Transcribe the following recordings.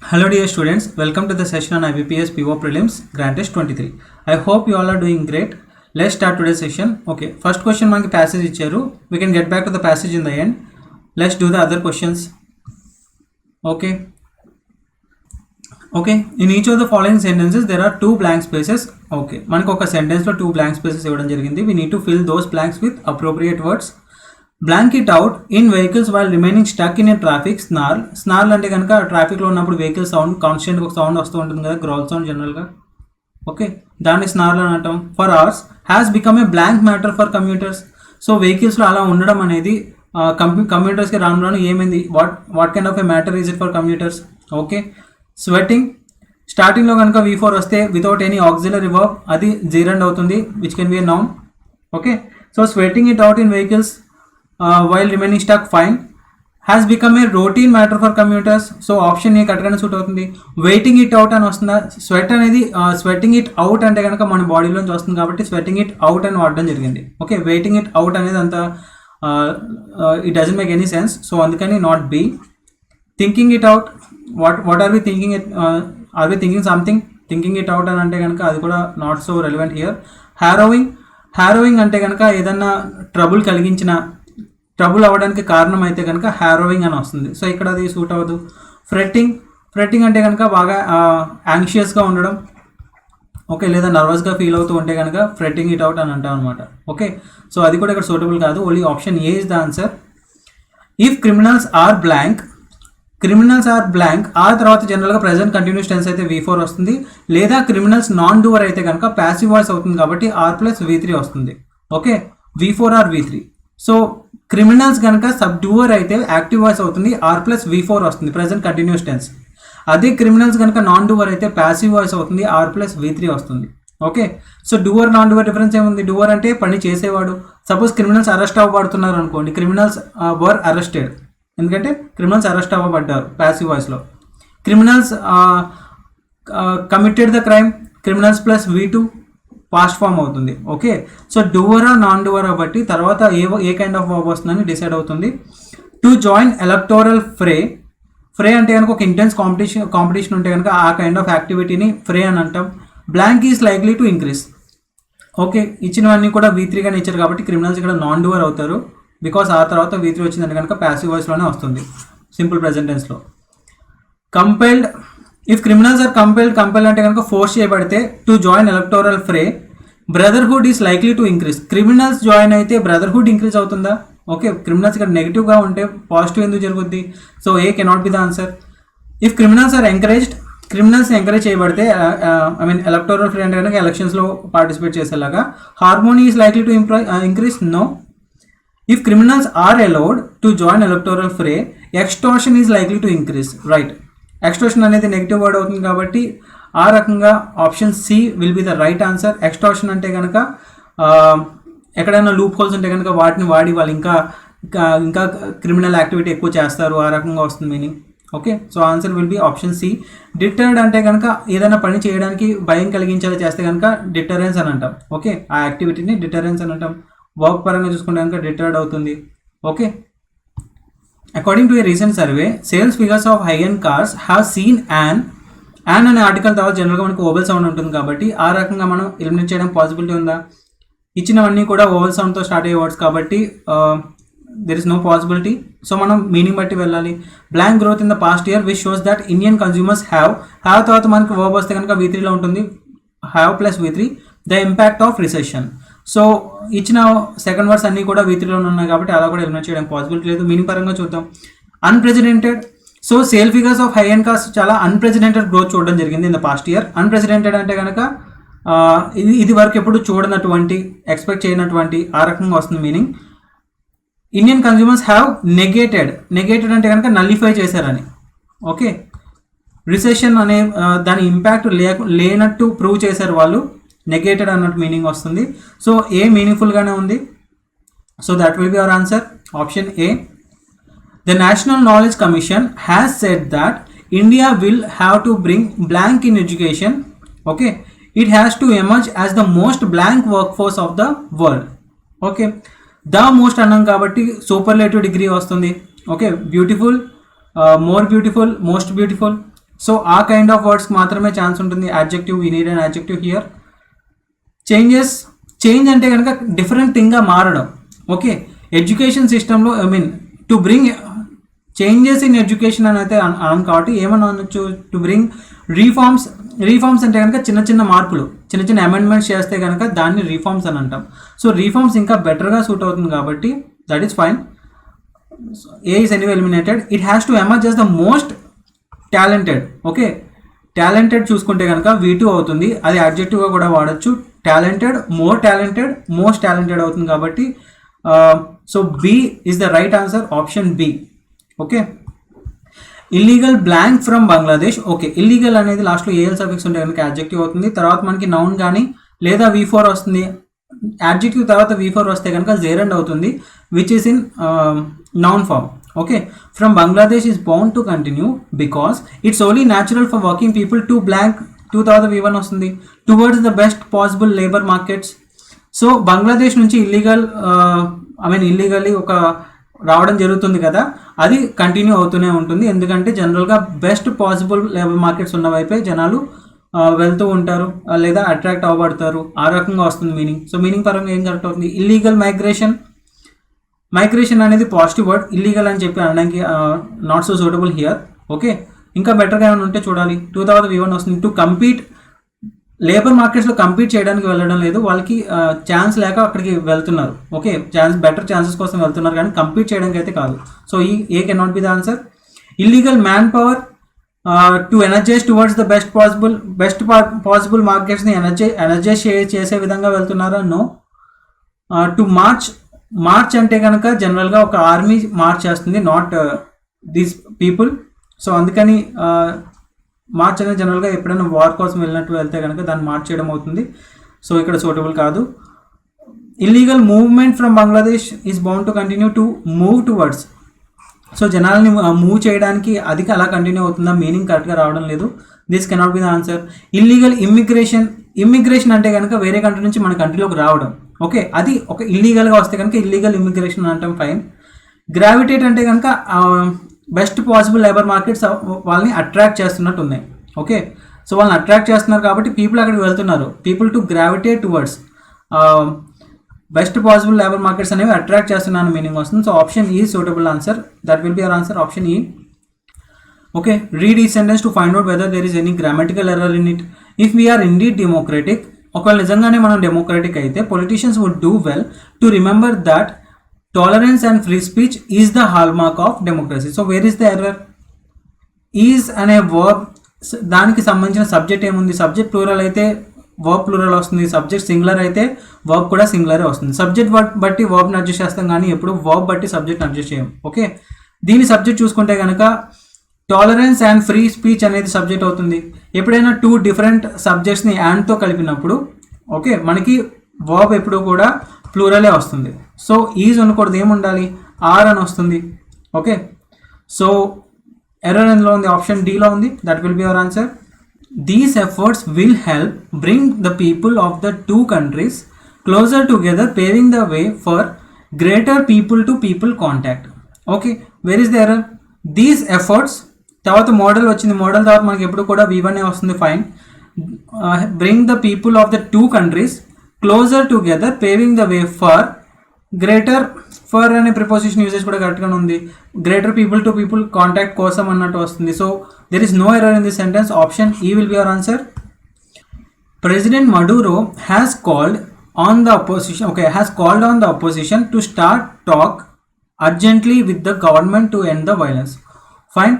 Hello dear students, welcome to the session on IBPS PO Prelims Grand Test 23. I hope you all are doing great. Let's start today's session. Okay, first question manaki passage icharu. We can get back to the passage in the end. Let's do the other questions. Okay. In each of the following sentences there are two blank spaces. Okay, manaki oka sentence lo two blank spaces ఇవ్వడం జరిగింది. We need to fill those blanks with appropriate words. Blank it out in vehicles while remaining stuck in a traffic snarl. Snarl అంటే కనుక ట్రాఫిక్లో ఉన్నప్పుడు vehicle sound కాన్స్టెంట్గా ఒక sound వస్తూ ఉంటుంది కదా, గ్రోల్ సౌండ్ జనరల్గా. ఓకే, దాన్ని స్నార్ల్ అని అంటాం. For hours has become a blank matter for commuters. So వెహికల్స్లో అలా ఉండడం అనేది కమ్యూటర్స్కి రాను ఏమైంది, what kind of a matter is it for commuters. Okay, sweating స్టార్టింగ్లో కనుక V4 వస్తే వితౌట్ ఎనీ ఆక్సిలరీ వర్బ్ అది జీరండ్ అవుతుంది, which can be a noun. Okay, so sweating it out in vehicles while remaining stuck, fine. Has become a routine matter for commuters. So option A కరెక్ట్గానే suit అవుతుంది. Waiting it out అని వస్తుందా, sweat అనేది sweating it out అంటే కనుక మన బాడీలోంచి వస్తుంది కాబట్టి స్వెట్టింగ్ ఇట్ అవుట్ అని వాడడం జరిగింది. ఓకే, వెయిటింగ్ ఇట్ అవుట్ అనేది అంత it doesn't make any sense, so అందుకని not be. Thinking it out, what are we thinking it, are we thinking something. Thinking it out అని అంటే కనుక అది కూడా not so relevant here. Harrowing అంటే కనుక ఏదన్నా ట్రబుల్ ట్రబుల్ అవ్వడానికి కారణం అయితే కనుక హ్యారోవింగ్ అని వస్తుంది, సో ఇక్కడ అది సూట్ అవ్వదు. ఫ్రెట్టింగ్ అంటే కనుక బాగా యాంగ్షియస్గా ఉండడం, ఓకే, లేదా నర్వస్గా ఫీల్ అవుతూ ఉంటే కనుక ఫ్రెట్టింగ్ ఇట్ అవుట్ అని అంటాం అనమాట. ఓకే, సో అది కూడా ఇక్కడ సూటబుల్ కాదు, only option A is the answer. If criminals are blank ఆ తర్వాత జనరల్గా ప్రెజెంట్ కంటిన్యూస్ టెన్స్ అయితే V4 వస్తుంది, లేదా క్రిమినల్స్ నాన్ డూవర్ అయితే కనుక ప్యాసివ్ వాయిస్ అవుతుంది కాబట్టి R+V3 వస్తుంది. Okay, V4 or V3. So criminals కనుక సబ్ డూవర్ అయితే యాక్టివ్ వాయిస్ అవుతుంది, R+V4 వస్తుంది ప్రెజెంట్ కంటిన్యూస్ టెన్స్. అదే క్రిమినల్స్ కనుక నాన్ డూవర్ అయితే ప్యాసివ్ వాయిస్ అవుతుంది, R+V3 వస్తుంది. Okay, so doer non doer difference ఏముంది, డూవర్ అంటే పని చేసేవాడు. సపోజ్ క్రిమినల్స్ అరెస్ట్ అవ్వబడుతున్నారు అనుకోండి, క్రిమినల్స్ వర్ అరెస్టెడ్, ఎందుకంటే క్రిమినల్స్ అరెస్ట్ అవ్వబడ్డారు ప్యాసివ్ వాయిస్లో. Criminals committed the crime, criminals +V2 past form అవుతుంది. ఓకే, సో డూవరా నాన్ డూవరా బట్టి తర్వాత ఏ కైండ్ ఆఫ్ వర్బ్ వస్తుందని డిసైడ్ అవుతుంది. టు జాయిన్ ఎలక్టోరల్ ఫ్రే అంటే కనుక ఒక ఇంటెన్స్ కాంపిటీషన్ ఉంటే కనుక ఆ కైండ్ ఆఫ్ యాక్టివిటీని ఫ్రే అని అంటాం. Blank is likely to increase. Okay, ఇచ్చినవన్నీ కూడా V3గానే ఇచ్చారు కాబట్టి క్రిమినల్స్ ఇక్కడ నాన్ డూవర్ అవుతారు, బికాస్ ఆ తర్వాత V3 వచ్చిందంటే కనుక ప్యాసివ్ వాయిస్లోనే వస్తుంది సింపుల్ ప్రెజెంట్ టెన్స్లో. Compelled, if criminals are compelled అంటే కనుక ఫోర్స్ చేయబడితే to join electoral fray, brotherhood is likely to increase. Criminals join అయితే బ్రదర్హుడ్ ఇంక్రీజ్ అవుతుందా? ఓకే, క్రిమినల్స్ ఇక్కడ నెగిటివ్గా ఉంటే పాజిటివ్ ఎందుకు జరుగుద్ది, so A cannot be the answer. If criminals are encouraged, criminals encourage చేయబడితే ఎలక్టోరల్ ఫ్రే అంటే కనుక ఎలక్షన్స్లో పార్టిసిపేట్ చేసేలాగా, harmony is likely to increase, no. If criminals are allowed to join electoral fray, extortion is likely to increase, right. Extortion అనేది negative word అవుతుంది కాబట్టి ఆ రకంగా option C will be the right answer. Extortion అంటే కనుక ఎక్కడైనా loop holes ఉంటే కనుక వాటిని వాడి వాళ్ళు ఇంకా క్రిమినల్ యాక్టివిటీ ఎక్కువ చేస్తారు, ఆ రకంగా వస్తుంది meaning. Okay, so answer will be option C. డిటర్డ్ అంటే కనుక ఏదైనా పని చేయడానికి భయం కలిగించేలా చేస్తే కనుక డిటరెన్స్ అని అంటాం. ఓకే, ఆ యాక్టివిటీని డిటరెన్స్ అని అంటాం. వర్క్ పరంగా చూసుకుంటే కనుక డిటర్డ్ అవుతుంది. Okay, according to A recent survey, sales figures of high end cars have seen an అనే ఆర్టికల్ తర్వాత జనరల్గా మనకు ఓవెల్ సౌండ్ ఉంటుంది కాబట్టి ఆ రకంగా మనం ఎలిమినేట్ చేయడం పాసిబిలిటీ ఉందా? ఇచ్చినవన్నీ కూడా ఓవెల్ సౌండ్తో స్టార్ట్ అయ్యే వర్డ్స్ కాబట్టి there is no possibility. So మనం మీనింగ్ బట్టి వెళ్ళాలి. Blank growth in the past year which shows that Indian consumers have తర్వాత మనకి వర్బ్ వస్తే కనుక V3లో ఉంటుంది, హ్యావ్+V3, the impact of recession. So ఇచ్చిన సెకండ్ వర్డ్స్ అన్నీ కూడా V3లోనే ఉన్నాయి కాబట్టి అలా కూడా ఎలిమినేట్ చేయడం పాసిబిలిటీ లేదు. మీనింగ్ పరంగా చూద్దాం. Unprecedented, so sale figures of high end cars చాలా అన్ప్రెసిడెంటెడ్ గ్రోత్ చూడడం జరిగింది in the past year. Unprecedented అంటే కనుక ఇది వరకు ఎప్పుడు చూడనటువంటి, ఎక్స్పెక్ట్ చేయనటువంటి, ఆ రకంగా వస్తుంది meaning. Indian consumers have negated అంటే కనుక నల్లిఫై చేశారని. ఓకే, రిసెషన్ అనే దాని ఇంపాక్ట్ లేనట్టు ప్రూవ్ చేశారు వాళ్ళు, నెగేటెడ్ అన్నట్టు మీనింగ్ వస్తుంది. సో ఏ మీనింగ్ఫుల్గానే ఉంది, so that will be our answer, option A. The National Knowledge Commission has said that India will have to bring blank in education. Okay, it has to emerge as the most blank workforce of the world. Okay, the most అన్నాం కాబట్టి superlative degree వస్తుంది. Okay, beautiful, more beautiful, most beautiful, so ఆ kind of వర్డ్స్కి మాత్రమే chance ఉంటుంది adjective. We need an adjective here. Change అంటే కనుక different థింగ్గా మారడం. Okay, education సిస్టంలో I mean to bring changes in education అని అయితే అనం కాబట్టి ఏమన్నా అనొచ్చు, టు బ్రింగ్ రీఫార్మ్స్ అంటే కనుక చిన్న చిన్న మార్పులు, చిన్న చిన్న అమెండ్మెంట్స్ చేస్తే కనుక దాన్ని రీఫార్మ్స్ అని అంటాం. సో రీఫార్మ్స్ ఇంకా బెటర్గా సూట్ అవుతుంది కాబట్టి that is fine. A is anyway eliminated. It has to emerge as the most talented. Okay, talented చూసుకుంటే కనుక V2 అవుతుంది, అది అడ్జెక్టివ్గా కూడా వాడచ్చు. Talented, more talented, most talented అవుతుంది కాబట్టి so B is the right answer, option B. Okay, illegal blank from Bangladesh. Okay, illegal అనేది లాస్ట్లో ఏఎల్ సఫిక్స్ ఉంటే కనుక యాడ్జెక్టివ్ అవుతుంది. తర్వాత మనకి నౌన్ కానీ లేదా V4 వస్తుంది. యాడ్జెక్టివ్ తర్వాత V4 వస్తే కనుక జేరండ్ అవుతుంది, which is in noun form. Okay, from Bangladesh is bound to continue because it's only natural for working people to blank. 2 తర్వాత V1 వస్తుంది. Towards the best possible labour markets. So Bangladesh నుంచి illegally ఒక రావడం జరుగుతుంది కదా, అది కంటిన్యూ అవుతూనే ఉంటుంది. ఎందుకంటే జనరల్గా బెస్ట్ పాసిబుల్ లేబర్ మార్కెట్స్ ఉన్న వైపే జనాలు వెళ్తూ ఉంటారు లేదా అట్రాక్ట్ అవ్వబడతారు. ఆ రకంగా వస్తుంది మీనింగ్. సో మీనింగ్ పరంగా ఏం కరెక్ట్ అవుతుంది? ఇల్లీగల్ మైగ్రేషన్ అనేది పాజిటివ్ వర్డ్. ఇల్లీగల్ అని చెప్పి అనడానికి not so suitable here. Okay, ఇంకా బెటర్గా ఏమైనా ఉంటే చూడాలి. 2 తర్వాత V1 వస్తుంది. టు కంపీట్, లేబర్ మార్కెట్స్లో కంపీట్ చేయడానికి వెళ్ళడం లేదు, వాళ్ళకి ఛాన్స్ లేక అక్కడికి వెళ్తున్నారు. ఓకే, బెటర్ ఛాన్సెస్ కోసం వెళ్తున్నారు కానీ కంపీట్ చేయడానికి అయితే కాదు. So A can not be the answer. Illegal man power to energise towards the best possible మార్కెట్స్ని ఎనర్జైజ్ చేసే విధంగా వెళ్తున్నారా? నో. టు మార్చ్ అంటే కనుక జనరల్గా ఒక ఆర్మీ మార్చ్ చేస్తుంది, నాట్ దీస్ పీపుల్. సో అందుకని మార్చ్ అనేది జనరల్గా ఎప్పుడైనా వార్ కోసం వెళ్ళినట్టు వెళ్తే కనుక దాన్ని మార్చ్ చేయడం అవుతుంది. సో ఇక్కడ సూటబుల్ కాదు. Illegal movement from Bangladesh is bound to continue to move towards. So జనాల్ని మూవ్ చేయడానికి అది అలా కంటిన్యూ అవుతుందా? మీనింగ్ కరెక్ట్గా రావడం లేదు. This cannot be the answer. Illegal immigration అంటే కనుక వేరే కంట్రీ నుంచి మన కంట్రీలోకి రావడం. ఓకే, అది ఒక ఇల్లీగల్గా వస్తే కనుక ఇల్లీగల్ ఇమ్మిగ్రేషన్ అంటాం, ఫైన్. గ్రావిటేట్ అంటే కనుక బెస్ట్ పాసిబుల్ లేబర్ మార్కెట్స్ వాళ్ళని అట్రాక్ట్ చేస్తున్నట్టు ఉన్నాయి. ఓకే, సో వాళ్ళని అట్రాక్ట్ చేస్తున్నారు కాబట్టి పీపుల్ అక్కడికి వెళ్తున్నారు. People to gravitate towards best possible labour markets అనేవి అట్రాక్ట్ చేస్తున్నాను మీనింగ్ వస్తుంది. So option E suitable answer. That will be our answer, option E. Okay, read ఈ sentence to find out whether there is any grammatical error in it. If we are indeed democratic, ఒకవేళ నిజంగానే మనం democratic అయితే politicians would do well to remember that tolerance and free speech is the hallmark of democracy. So where is the error? Is అనే verb, దానికి సంబంధించిన subject ఏముంది? Subject plural అయితే verb plural వస్తుంది, సబ్జెక్ట్ సింగులర్ అయితే verb కూడా సింగులరే వస్తుంది. Subject బట్టి వర్బ్ని అడ్జస్ట్ చేస్తాం కానీ ఎప్పుడు వర్బ్ బట్టి సబ్జెక్ట్ అడ్జస్ట్ చేయం. ఓకే, దీని సబ్జెక్ట్ చూసుకుంటే కనుక టాలరెన్స్ అండ్ ఫ్రీ స్పీచ్ అనేది సబ్జెక్ట్ అవుతుంది. ఎప్పుడైనా 2 డిఫరెంట్ సబ్జెక్ట్స్ని తో కలిపినప్పుడు ఓకే మనకి వర్బ్ ఎప్పుడు కూడా ప్లూరలే వస్తుంది. సో ఈజ్ అనకూడదు, ఏముండాలి? ఆర్ అని వస్తుంది. ఓకే, సో ఎర్రర్ ఎందులో ఉంది? ఆప్షన్ డీలో ఉంది. That will be our answer. These efforts will help bring the people of the 2 countries closer together, paving the way for greater people to people contact. Okay, where is the error? These efforts తర్వాత modal వచ్చింది. Modal తర్వాత మనకి ఎప్పుడు కూడా V1 వస్తుంది, fine. Bring the people of the 2 countries closer together, paving the way for greater. For అనే preposition uses కూడా కరెక్ట్గానే ఉంది. Greater people to people contact కోసం అన్నట్టు వస్తుంది. So there is no error in this sentence. Option E will be our answer. President Maduro has called on the opposition to start talk urgently with the government to end the violence. Fine.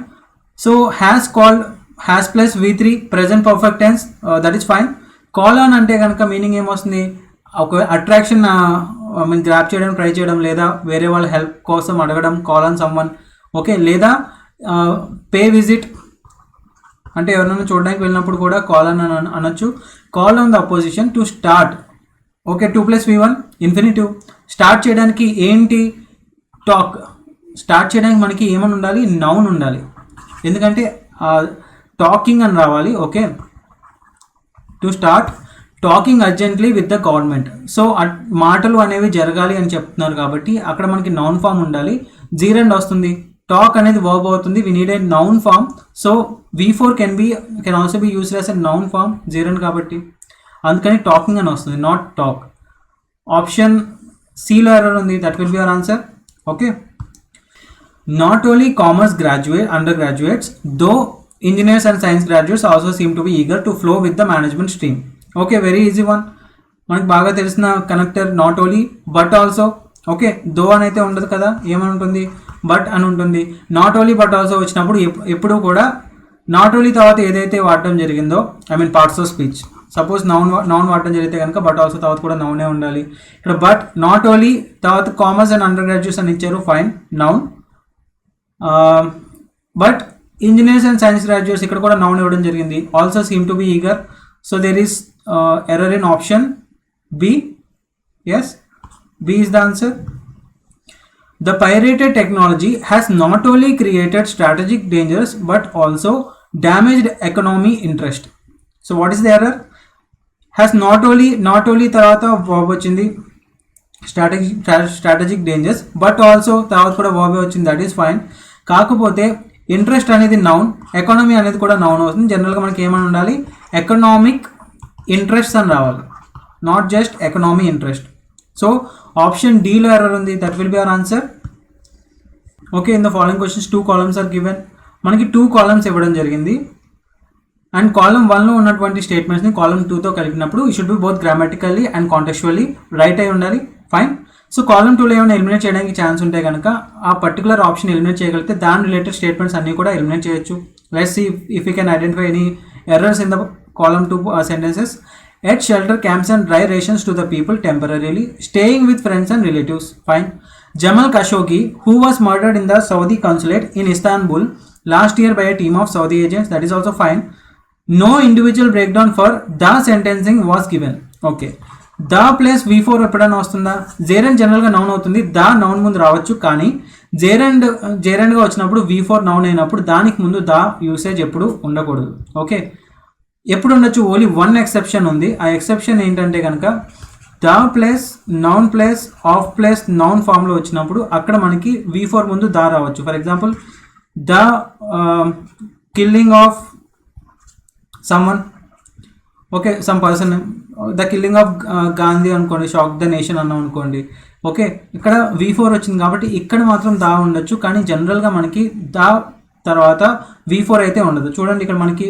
So has called, has plus V3 present perfect tense, that is fine. Call on అంటే కనుక meaning ఏమొస్తుంది? ఒక attraction grab చేయడం, try చేయడం, లేదా వేరే వాళ్ళ help కోసం అడగడం, కాల్ ఆన్ సమ్వన్. ఓకే, లేదా పే విజిట్ అంటే ఎవరైనా చూడడానికి వెళ్ళినప్పుడు కూడా కాల్ ఆన్ అనొచ్చు. Call on the opposition to start. Okay, 2 + V1 infinitive. Start చేయడానికి ఏంటి? టాక్. స్టార్ట్ చేయడానికి మనకి ఏమని ఉండాలి? నౌన్ ఉండాలి, ఎందుకంటే టాకింగ్ అని రావాలి. Okay, to start talking urgently with the government. So మాటలు అనేవి జరగాలి అని చెప్తున్నారు కాబట్టి అక్కడ మనకి నౌన్ ఫామ్ ఉండాలి. జీరెండ్ వస్తుంది. టాక్ అనేది వర్బ్ అవుతుంది. We need a noun form. So V4 can also be used as a noun form gerund కాబట్టి, అందుకని టాకింగ్ అని వస్తుంది, నాట్ టాక్. ఆప్షన్ సిలో ఎర్రర్ ఉంది. That will be our answer. Okay, not only commerce undergraduates though engineers and science graduates also seem to be eager to flow with the management stream. Okay, very easy one. మనకు బాగా తెలిసిన connector not only but also. Okay, though అని అయితే ఉండదు కదా, ఏమని ఉంటుంది, but అని ఉంటుంది. నాట్ ఓన్లీ బట్ ఆల్సో వచ్చినప్పుడు ఎప్పుడు కూడా నాట్ ఓన్లీ తర్వాత ఏదైతే వాడటం జరిగిందో, I mean parts of speech, suppose noun వాడటం జరిగితే కనుక బట్ ఆల్సో తర్వాత కూడా నౌనే ఉండాలి. ఇక్కడ బట్ నాట్ ఓన్లీ తర్వాత కామర్స్ అండ్ అండర్ గ్రాడ్యుయేట్స్ అని ఇచ్చారు, fine, noun. But engineers and science graduates ఇక్కడ కూడా నౌన్ ఇవ్వడం జరిగింది. Also seem to be eager. So there is error in option B. Yes, B is the answer. The pirated technology has not only created strategic dangers but also damaged economy interest. So what is the error? Has not only తర్వాత verb వచ్చింది, strategic dangers, but also తర్వాత కూడా verb వచ్చింది, that is fine. కాకపోతే interest అనేది noun, economy అనేది కూడా noun అవుతుంది. జనరల్గా మనకి ఏమని ఉండాలి, ఎకనామిక్ ఇంట్రెస్ట్ అని రావాలి, not just economy interest. So option డీలో ఎర్రర్ ఉంది. That will be our answer. Okay, in the following questions 2 columns are given. మనకి 2 columns ఇవ్వడం జరిగింది. అండ్ కాలమ్ 1లో ఉన్నటువంటి స్టేట్మెంట్స్ని కాలమ్ 2తో కలిపినప్పుడు ఈ should be both grammatically and contextually right అయి ఉండాలి. ఫైన్. సో కాలమ్ 2లో ఏమైనా ఎలిమినేట్ చేయడానికి ఛాన్స్ ఉంటే కనుక ఆ పర్టికులర్ ఆప్షన్ ఎలిమినేట్ చేయగలిగితే దాని రిలేటెడ్ స్టేట్మెంట్స్ అన్నీ కూడా ఎలిమినేట్ చేయొచ్చు. Let's see if you can identify any errors in the column 2 sentences. At shelter camps and dry rations to the people temporarily, staying with friends and relatives. Fine. Jamal Khashoggi, who was murdered in the Saudi consulate in Istanbul last year by a team of Saudi agents. That is also fine. No individual breakdown for the sentencing was given. Okay. The plus V4 ఎప్పుడైనా వస్తుందా? జేరెండ్ జనరల్గా noun అవుతుంది, దా noun ముందు రావచ్చు. కానీ జేరెండ్గా వచ్చినప్పుడు V4 noun అయినప్పుడు దానికి ముందు దా యూసేజ్ ఎప్పుడు ఉండకూడదు. ఓకే, ఎప్పుడు ఉండొచ్చు, ఓన్లీ 1 ఎక్సెప్షన్ ఉంది. ఆ ఎక్సెప్షన్ ఏంటంటే కనుక the plus noun plus of plus noun ఫామ్లో వచ్చినప్పుడు అక్కడ మనకి V4 ముందు దా రావచ్చు. For example the killing of someone, okay, some person, the killing of Gandhi అనుకోండి, షాక్ ద నేషన్ అన్నాం అనుకోండి. ఓకే, ఇక్కడ V4 వచ్చింది కాబట్టి ఇక్కడ మాత్రం దా ఉండొచ్చు. కానీ జనరల్గా మనకి దా తర్వాత V4 అయితే ఉండదు. చూడండి, ఇక్కడ మనకి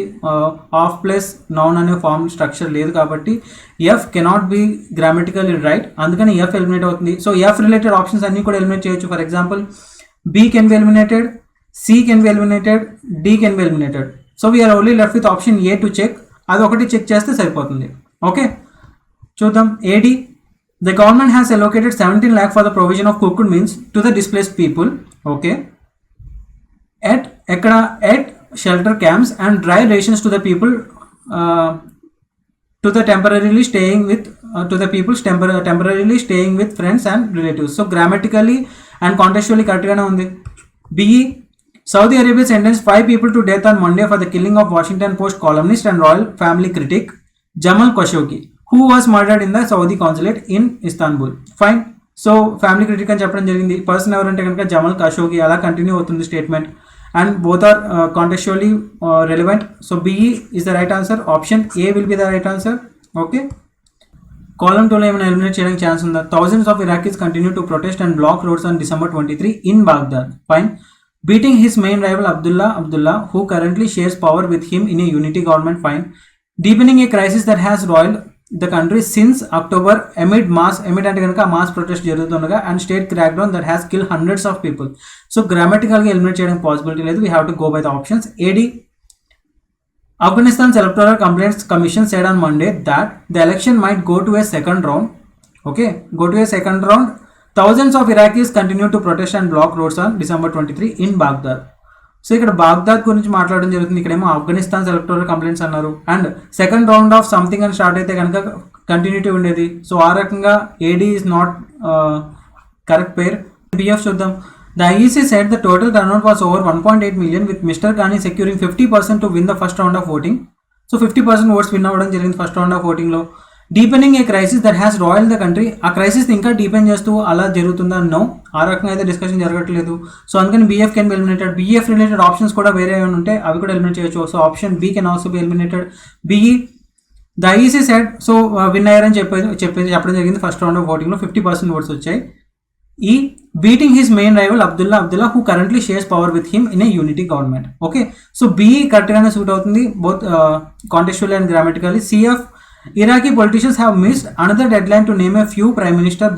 ఆఫ్ ప్లస్ నౌన్ అనే ఫామ్ స్ట్రక్చర్ లేదు కాబట్టి F cannot be grammatically right, అందుకని ఎఫ్ ఎలిమినేట్ అవుతుంది. సో ఎఫ్ రిలేటెడ్ ఆప్షన్స్ అన్నీ కూడా ఎలిమినేట్ చేయొచ్చు. For example B can be eliminated, C can be eliminated, D can be eliminated. So we are only left with option A to check. అది ఒకటి check చేస్తే సరిపోతుంది. Okay, చూద్దాం. AD, the government has allocated 17 lakh for the provision of cooked meals to the displaced people. Okay, at shelter camps and dry rations to the people to the temporarily staying with friends and relatives. So grammatically and contextually కరెక్ట్గానే ఉంది. BE, Saudi Arabia sentenced 5 people to death on Monday for the killing of Washington Post columnist and royal family critic Jamal Khashoggi, who was murdered in the Saudi consulate in Istanbul. Fine. So family critic అని చెప్పడం జరిగింది. Person ఎవరంటే కనుక Jamal ఖషోగి. అలా continue అవుతుంది statement. And both are contextually relevant. So BE is the right answer. Option A will be the right answer. Okay, column 2లో ఏమైనా eliminate చేయడానికి ఛాన్స్ ఉందా? Thousands of Iraqis continue to protest and block roads on December 23 in Baghdad. Fine. Beating his main rival Abdullah, who currently shares power with him in a unity government. Fine. Deepening a crisis that has roiled the country since October amid అంటే కనుక mass protest జరుగుతుండగా and state crackdown that has killed hundreds of people. So grammatically eliminate చేయడానికి possibility లేదు. We have to go by the options. AD, Afghanistan's Electoral Complaints Commission said on Monday that the election might go to a second round. Okay, go to a second round. Thousands of Iraqis continue to protest and block roads on December 23 in Baghdad. సో ఇక్కడ Baghdad గురించి మాట్లాడడం జరుగుతుంది. ఇక్కడేమో Afghanistan electoral complaints అన్నారు. And second round of something అని start అయితే కనుక కంటిన్యూటీ ఉండేది. సో ఆ రకంగా AD is not correct pair. BF చూద్దాం. The IEC said the total turnout was over 1.8 million with mister Ghani securing 50% to win the first round of voting. So 50% votes win అవ్వడం జరిగింది first round of ఓటింగ్లో. Deepening A crisis that has royal the country, ఆ crisis ఇంకా deepen చేస్తూ అలా జరుగుతుందా? No, ఆ రకంగా అయితే డిస్కషన్ జరగట్లేదు. సో అందుకని BF can be eliminated. BF related options కూడా వేరే ఏమైనా ఉంటే అవి కూడా ఎలిమినేట్ చేయొచ్చు. So option B can also B eliminated. BE the EC set, so win అయ్యారని చెప్పడం జరిగింది ఫస్ట్ రౌండ్ ఆఫ్ ఓటింగ్లో, 50% ఓట్స్ వచ్చాయి. E beating his main rival Abdullah who currently shares power with him in a unity government. Okay, so BE కరెక్ట్గానే suit అవుతుంది both contextually and grammatically. CF Iraqi politicians have missed another deadline to name a new prime minister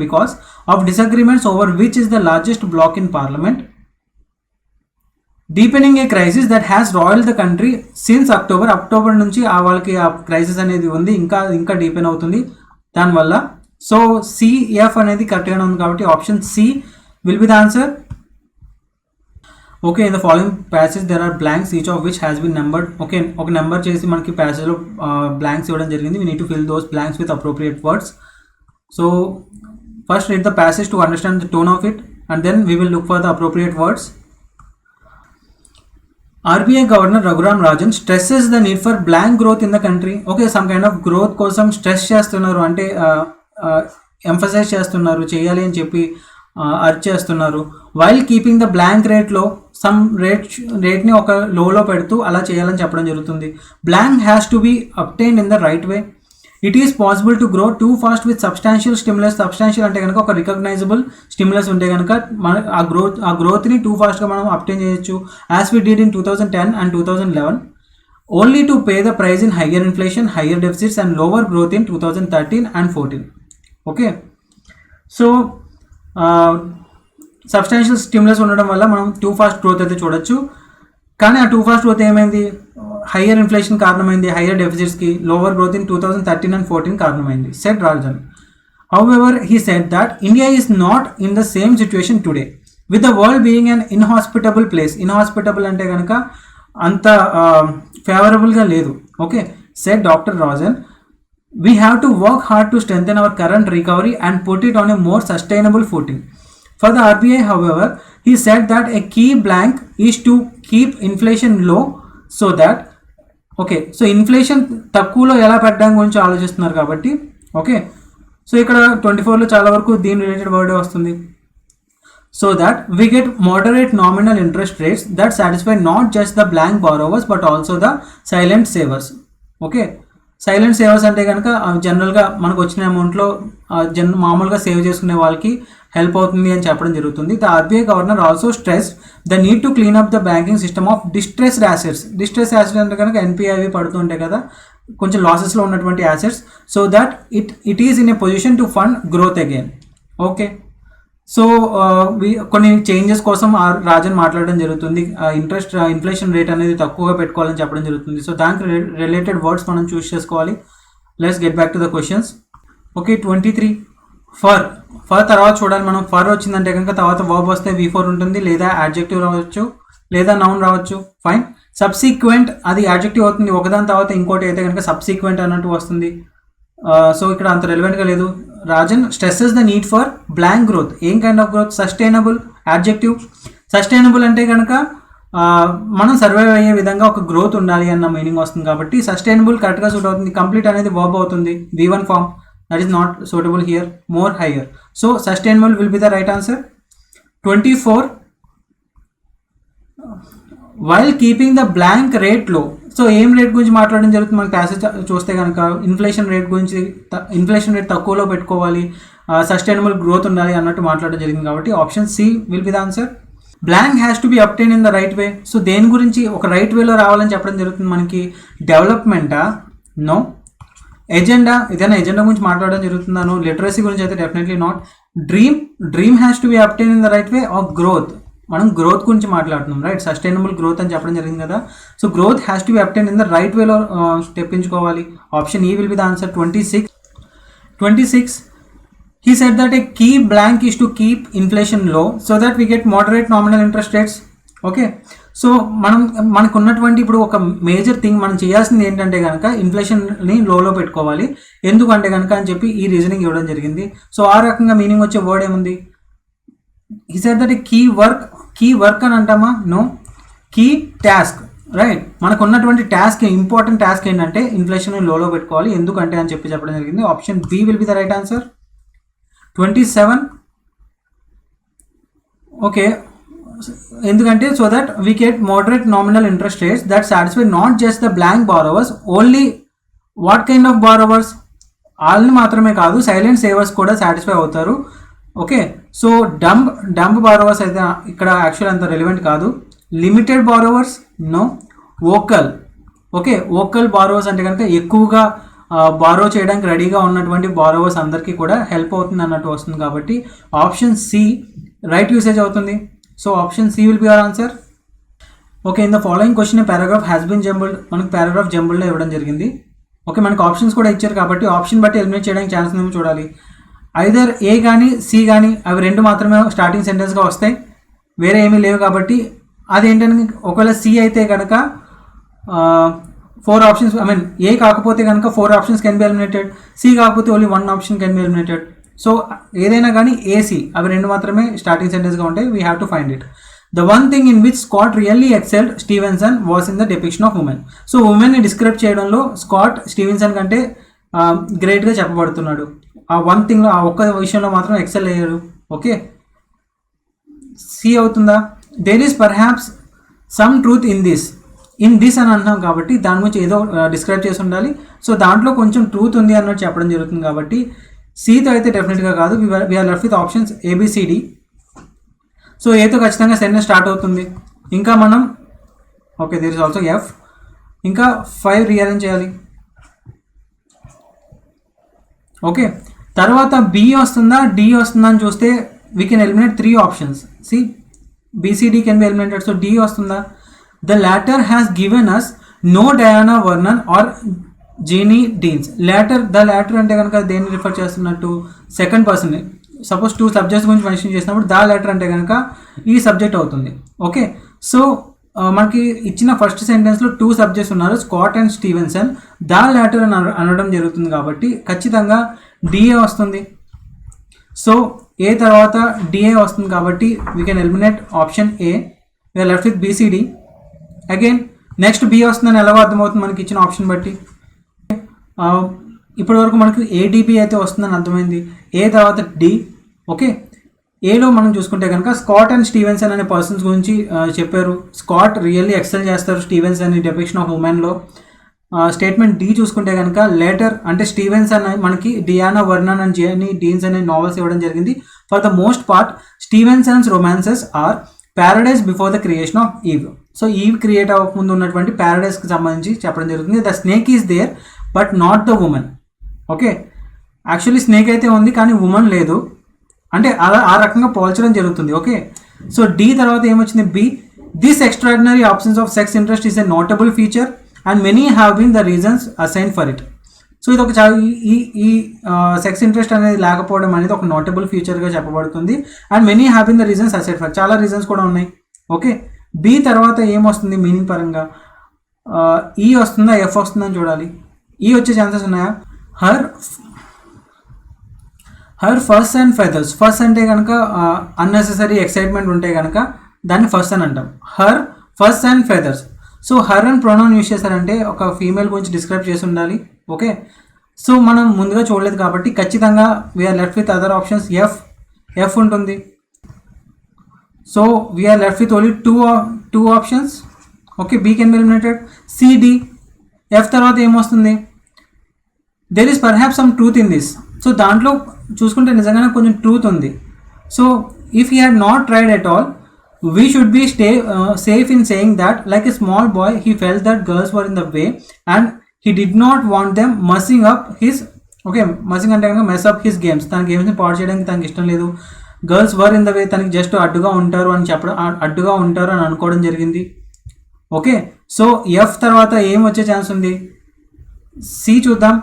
because of disagreements over which is the largest bloc in parliament. Deepening a crisis that has roiled the country since October నుంచి వాళ్ళకి ఆ crisis అనేది ఉంది, ఇంకా deepen అవుతుంది దానివల్ల. So CF అనేది కరెక్ట్గానే ఉంది కాబట్టి option C will be the answer. Okay, in the following passage there are blanks each of which has been numbered. Okay, ఒక నెంబర్ చేసి మనకి ప్యాసేజ్లో బ్లాంక్స్ ఇవ్వడం జరిగింది. We need to fill those blanks with appropriate words. So first read the passage to understand the tone of it and then we will look for the appropriate words. RBI governor Raghuram Rajan stresses the need for blank growth in the country. Okay, some kind of growth కోసం stress చేస్తున్నారు, అంటే emphasize చేస్తున్నారు, చేయాలి అని చెప్పి arc చేస్తున్నారు. While keeping the blank రేట్లో some రేట్ని ఒక లోలో పెడుతూ అలా చేయాలని చెప్పడం జరుగుతుంది. Blank has to B obtained in the right way. It is possible to grow too fast with substantial stimulus. Substantial అంటే కనుక ఒక రికగ్నైజబుల్ స్టిమ్యులస్ ఉంటే కనుక ఆ గ్రోత్ని టూ ఫాస్ట్గా మనం అబ్టైన్ చేయొచ్చు, as we did in 2010 and 2011. Only to pay the price in higher inflation, higher deficits and lower growth in 2013 and 14. Okay, so substantial stimulus ఉండడం వల్ల మనం టూ ఫాస్ట్ గ్రోత్ అయితే చూడొచ్చు. కానీ ఆ టూ ఫాస్ట్ గ్రోత్ ఏమైంది? Higher inflation కారణమైంది, higher డెఫిసిట్స్కి, లోవర్ గ్రోత్ ఇన్ 2013 and 14 కారణమైంది, said Rajan. However he said that India is not in the same situation today with the world being an inhospitable place. Inhospitable అంటే కనుక అంత ఫేవరబుల్గా లేదు. Okay, said doctor Rajan. We have to work hard to strengthen our current recovery and put it on a more sustainable footing. For the RBI, however, he said that a key blank is to keep inflation low so that, okay, so inflation తక్కువలో ఎలా పెట్టడం గురించి ఆలోచిస్తున్నారు కాబట్టి. Okay, so ఇక్కడ 24లో చాలా వరకు దీని రిలేటెడ్ వర్డ్ వస్తుంది. So that we get moderate nominal interest rates that satisfy not just the blank borrowers but also the silent savers. Okay, silent savours అంటే కనుక జనరల్గా మనకు వచ్చిన అమౌంట్లో మామూలుగా సేవ్ చేసుకునే వాళ్ళకి హెల్ప్ అవుతుంది అని చెప్పడం జరుగుతుంది. The RBI governor also stress the need to clean up the banking system of distressed assets. Distress assets అంటే కనుక NPI పడుతుంటాయి కదా, కొంచెం లాసెస్లో ఉన్నటువంటి assets, so that it is in a position to fund growth again. Okay, so కొన్ని changes కోసం రాజన్ మాట్లాడడం జరుగుతుంది. Inflation rate అనేది తక్కువగా పెట్టుకోవాలని చెప్పడం జరుగుతుంది. సో దానికి రిలేటెడ్ వర్డ్స్ మనం చూస్ చేసుకోవాలి. Let's get back to the questions. Okay, 23 for తర్వాత చూడాలి మనం. ఫర్ వచ్చిందంటే కనుక తర్వాత వర్బ్ వస్తే V4 ఉంటుంది, లేదా యాడ్జెక్టివ్ రావచ్చు, లేదా నౌన్ రావచ్చు. ఫైన్. సబ్సీక్వెంట్ అది యాడ్జెక్టివ్ అవుతుంది, ఒకదాని తర్వాత ఇంకోటి అయితే కనుక సబ్సీక్వెంట్ అన్నట్టు వస్తుంది. సో ఇక్కడ అంత రెలవెంట్గా లేదు. Rajan stresses the need for blank growth. ఏం kind of growth? Sustainable. Adjective. Sustainable అంటే కనుక మనం సర్వైవ్ అయ్యే విధంగా ఒక గ్రోత్ ఉండాలి అన్న మీనింగ్ వస్తుంది కాబట్టి సస్టైనబుల్ కరెక్ట్గా సూట్ అవుతుంది. కంప్లీట్ అనేది వర్బ్ అవుతుంది, V1 form. That is not suitable here. More, higher. So sustainable will be the right answer. 24 while keeping the blank rate లో. సో ఏం రేట్ గురించి మాట్లాడడం జరుగుతుంది మనకి ప్యాసేజ్ చూస్తే కనుక? ఇన్ఫ్లేషన్ రేట్ గురించి, ఇన్ఫ్లేషన్ రేట్ తక్కువలో పెట్టుకోవాలి, సస్టైనబుల్ గ్రోత్ ఉండాలి అన్నట్టు మాట్లాడడం జరిగింది కాబట్టి option C will be the answer. Blank has to be obtain in the right way. So దేని గురించి? ఒక రైట్ వేలో రావాలని చెప్పడం జరుగుతుంది మనకి. డెవలప్మెంటా? నో. ఎజెండా? ఏదైనా ఎజెండా గురించి మాట్లాడడం జరుగుతున్నాను. లిటరసీ గురించి అయితే definitely not. Dream has to be obtain in the right way. Of growth, మనం గ్రోత్ గురించి మాట్లాడుతున్నాం, రైట్? సస్టైనబుల్ గ్రోత్ అని చెప్పడం జరిగింది కదా. So growth has to be obtain in the right వేలో తెప్పించుకోవాలి. Option E will be the answer. 26 he said that a key blank is to keep inflation low so that we get moderate nominal interest rates. Okay, so మనకు ఉన్నటువంటి ఇప్పుడు ఒక major thing మనం చేయాల్సింది ఏంటంటే కనుక ఇన్ఫ్లేషన్ని లోలో పెట్టుకోవాలి. ఎందుకంటే కనుక అని చెప్పి ఈ రీజనింగ్ ఇవ్వడం జరిగింది. సో ఆ రకంగా మీనింగ్ వచ్చే వర్డ్ ఏముంది? he said that a key work అని అంటామా? నో. Key task. రైట్. మనకు ఉన్నటువంటి టాస్క్, ఇంపార్టెంట్ టాస్క్ ఏంటంటే ఇన్ఫ్లేషన్ లోలో పెట్టుకోవాలి. ఎందుకంటే అని చెప్పడం జరిగింది. Option B will be the right answer. 27. Okay, ఎందుకంటే so that we get moderate nominal interest rates that satisfy not just the blank borrowers, only what kind of borrowers, వాళ్ళని మాత్రమే కాదు సైలెంట్ సేవర్స్ కూడా సాటిస్ఫై అవుతారు. Okay, so dumb borrowers అయితే ఇక్కడ actual అంత relevant కాదు. Limited borrowers no. Vocal, okay, vocal borrowers అంటే కనుక ఎక్కువగా బారో చేయడానికి రెడీగా ఉన్నటువంటి బారోవర్స్ అందరికీ కూడా హెల్ప్ అవుతుంది అన్నట్టు వస్తుంది. కాబట్టి ఆప్షన్ సి రైట్ యూసేజ్ అవుతుంది. So option C will be our answer. Okay, in the following question paragraph has been jumbled. మనకు పారాగ్రాఫ్ జంబుల్డ్లో ఇవ్వడం జరిగింది. ఓకే, మనకు ఆప్షన్స్ కూడా ఇచ్చారు కాబట్టి ఆప్షన్ బట్టి ఎలిమినేట్ చేయడానికి ఛాన్స్ ఉందేమో చూడాలి. ఐదర్ ఏ కానీ సి కానీ అవి రెండు మాత్రమే స్టార్టింగ్ సెంటెన్స్గా వస్తాయి, వేరే ఏమీ లేవు. కాబట్టి అదేంటంటే ఒకవేళ సి అయితే కనుక 4 ఆప్షన్స్, ఐ మీన్ ఏ కాకపోతే కనుక 4 options can be eliminated, C కాకపోతే only 1 option can be eliminated. So ఏదైనా కానీ ఏసీ అవి రెండు మాత్రమే స్టార్టింగ్ సెంటెన్స్గా ఉంటాయి. We have to find it. The one thing in which Scott really excelled Stevenson was in the depiction of women. So ఉమెన్ని describe చేయడంలో స్కాట్ స్టీవెన్సన్ కంటే గ్రేట్గా చెప్పబడుతున్నాడు. ఆ వన్ థింగ్లో, ఆ ఒక్క విషయంలో మాత్రం ఎక్సెల్ అయ్యారు. ఓకే, సి అవుతుందా? There is perhaps some truth in this అని అంటున్నాం కాబట్టి దాని గురించి ఏదో డిస్క్రైబ్ చేసి ఉండాలి. సో దాంట్లో కొంచెం ట్రూత్ ఉంది అన్నట్టు చెప్పడం జరుగుతుంది కాబట్టి సితో అయితే డెఫినెట్గా కాదు. We're left with options A B C D. So ఏతో ఖచ్చితంగా సెంటెన్స్ స్టార్ట్ అవుతుంది. ఇంకా మనం okay, there is also F. ఇంకా 5 రీఅరేంజ్ చేయాలి. ఓకే, తర్వాత బి వస్తుందా డి వస్తుందా అని చూస్తే we can eliminate 3 options. C B C D can be eliminated. So D వస్తుందా? The latter has given us no Diana Vernon or Jeanie Deans. The latter అంటే కనుక దేన్ని రిఫర్ చేస్తున్నట్టు? Second person. సపోజ్ 2 సబ్జెక్ట్స్ గురించి మెన్షన్ చేసినప్పుడు ద లాటర్ అంటే కనుక ఈ సబ్జెక్ట్ అవుతుంది. ఓకే, సో మనకి ఇచ్చిన ఫస్ట్ సెంటెన్స్లో 2 సబ్జెక్ట్స్ ఉన్నారు, Scott and Stevenson. The latter అని అనడం జరుగుతుంది కాబట్టి ఖచ్చితంగా డిఏ వస్తుంది. సో ఏ తర్వాత డిఏ వస్తుంది కాబట్టి we can eliminate option A. We are left with BCD. Again next B వస్తుందని ఎలాగో అర్థమవుతుంది మనకి ఇచ్చిన ఆప్షన్ బట్టి. ఇప్పటి వరకు మనకు ఏడిబి అయితే వస్తుందని అర్థమైంది. ఏ తర్వాత డి. ఓకే, ఏలో మనం చూసుకుంటే కనుక స్కాట్ అండ్ స్టీవెన్సన్ అనే పర్సన్స్ గురించి చెప్పారు. స్కాట్ రియల్లీ ఎక్సెల్ చేస్తారు స్టీవెన్సన్ ఈ డెపిక్షన్ ఆఫ్ ఉమెన్లో. స్టేట్మెంట్ డి చూసుకుంటే కనుక లేటర్ అంటే స్టీవెన్సన్ మనకి Diana Vernon and Jeanie Deans అనే నావెల్స్ ఇవ్వడం జరిగింది. For the most part Stevenson's romances are paradise before the creation of Eve. So Eve create అవ్వకముందు ఉన్నటువంటి ప్యారడైజ్కి సంబంధించి చెప్పడం జరుగుతుంది. The snake is there but not the woman. Okay, actually snake అయితే ఉంది కానీ ఉమెన్ లేదు, అంటే అలా ఆ రకంగా పోల్చడం జరుగుతుంది. ఓకే, సో డి తర్వాత ఏమొచ్చింది? B. This extraordinary options of sex interest is a notable feature and many have been the reasons assign for it. So ఇది ఒక ఈ సెక్స్ ఇంట్రెస్ట్ అనేది లేకపోవడం అనేది ఒక నోటబుల్ ఫీచర్గా చెప్పబడుతుంది. And many have been the reasons assign for, చాలా రీజన్స్ కూడా ఉన్నాయి. ఓకే, బి తర్వాత ఏమొస్తుంది మీనింగ్ పరంగా? ఈ వస్తుందా ఎఫ్ వస్తుందని చూడాలి. ఈ వచ్చే ఛాన్సెస్ ఉన్నాయా? Her first and feathers. First అంటే కనుక అన్నెసెసరీ ఎక్సైట్మెంట్ ఉంటే కనుక దాన్ని ఫస్ట్ అని అంటాం. Her first and feathers. So her and pronoun use చేశారంటే ఒక ఫీమేల్ గురించి డిస్క్రైబ్ చేసి ఉండాలి. ఓకే, సో మనం ముందుగా చూడలేదు కాబట్టి ఖచ్చితంగా we're left with other options. F ఉంటుంది. So we're left with only two options. Okay, B can be eliminated. C D. F తర్వాత ఏమొస్తుంది? There is perhaps some truth in this. So దాంట్లో చూసుకుంటే నిజంగానే కొంచెం ట్రూత్ ఉంది. So if you had not tried at all we should be safe in saying that like a small boy he felt that girls were in the way and he did not want them messing up his messing అంటే కనుక mess up his games. తన గేమ్స్ని పాడు చేయడానికి తనకి ఇష్టం లేదు. Girls were in the way, తనకి just అడ్డుగా ఉంటారు అని అనుకోవడం జరిగింది. ఓకే, సో ఎఫ్ తర్వాత ఏం వచ్చే ఛాన్స్ ఉంది? సి చూద్దాం.